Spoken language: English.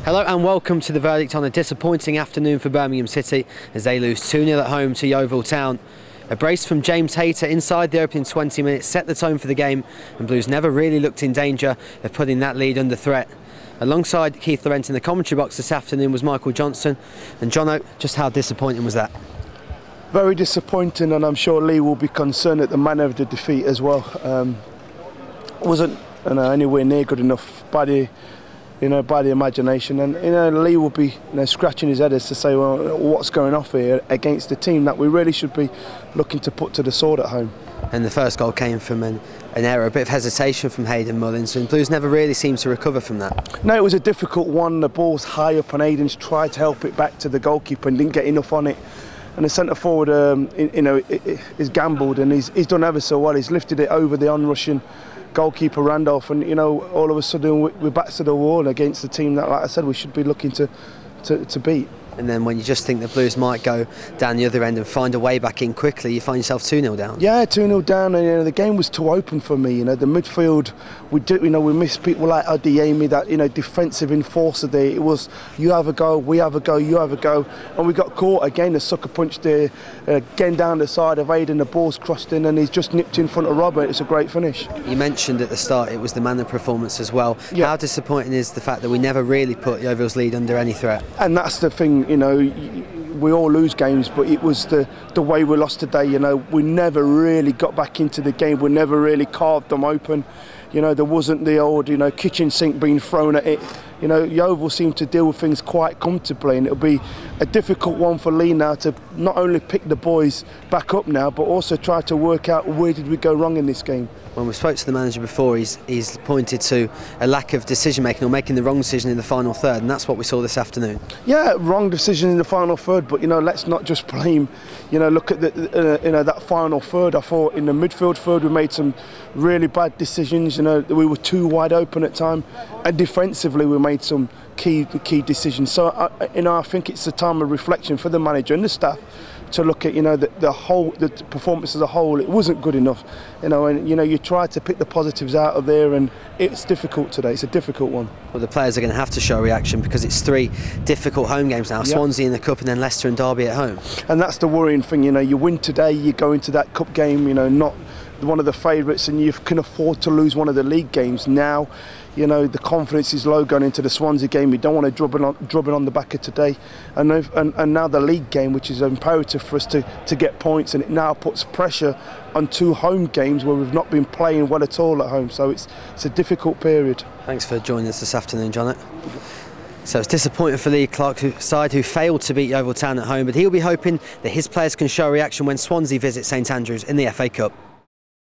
Hello and welcome to the verdict on a disappointing afternoon for Birmingham City as they lose 2-0 at home to Yeovil Town. A brace from James Hayter inside the opening 20 minutes set the tone for the game, and Blues never really looked in danger of putting that lead under threat. Alongside Keith Laurent in the commentary box this afternoon was Michael Johnson. And Jono, just how disappointing was that? Very disappointing, and I'm sure Lee will be concerned at the manner of the defeat as well. Wasn't anywhere near good enough by the imagination, and Lee will be scratching his head as to say, well, what's going off here against a team that we really should be looking to put to the sword at home. And the first goal came from an error, a bit of hesitation from Hayden Mullins, and Blues never really seemed to recover from that. No, it was a difficult one. The ball's high up and Hayden's tried to help it back to the goalkeeper and didn't get enough on it. And the centre forward, is gambled, and he's done ever so well. He's lifted it over the on-rushing goalkeeper Randolph, and all of a sudden we're back to the wall against the team that, like I said, we should be looking to beat. And then when you just think the Blues might go down the other end and find a way back in quickly, you find yourself 2-0 down. Yeah, 2-0 down, and the game was too open for me. The midfield, we missed people like Adeyemi, that defensive enforcer there. It was you have a go, we have a go, you have a go, and we got caught again. A sucker punch there, again down the side of Aiden. The ball's crossed in, and he's just nipped in front of Robert. It's a great finish. You mentioned at the start it was the man of performance as well. Yeah. How disappointing is the fact that we never really put Yeovil's lead under any threat? And that's the thing. We all lose games, but it was the way we lost today. We never really got back into the game. We never really carved them open. There wasn't the old kitchen sink being thrown at it. Yeovil seemed to deal with things quite comfortably, and it'll be a difficult one for Lee now to not only pick the boys back up now, but also try to work out where did we go wrong in this game. When we spoke to the manager before, he's pointed to a lack of decision making, or making the wrong decision in the final third, and that's what we saw this afternoon. Yeah, wrong decision in the final third, but let's not just blame. Look at that final third. I thought in the midfield third we made some really bad decisions. We were too wide open at time, and defensively we made some key decisions. So I think it's a time of reflection for the manager and the staff to look at the performance as a whole. It wasn't good enough, and you try to pick the positives out of there, and it's difficult today. It's a difficult one. Well, the players are going to have to show reaction because it's 3 difficult home games now. Yep. Swansea in the cup, and then Leicester and Derby at home. And that's the worrying thing. You win today, you go into that cup game, not one of the favourites, and you can afford to lose one of the league games now. The confidence is low going into the Swansea game. We don't want to drub it on the back of today, and now the league game, which is imperative for us to get points, and it now puts pressure on 2 home games where we've not been playing well at all at home. So it's a difficult period. Thanks for joining us this afternoon, Jono. So it's disappointing for Lee Clark's side, who failed to beat Yeovil Town at home, but he'll be hoping that his players can show reaction when Swansea visit St Andrews in the FA Cup.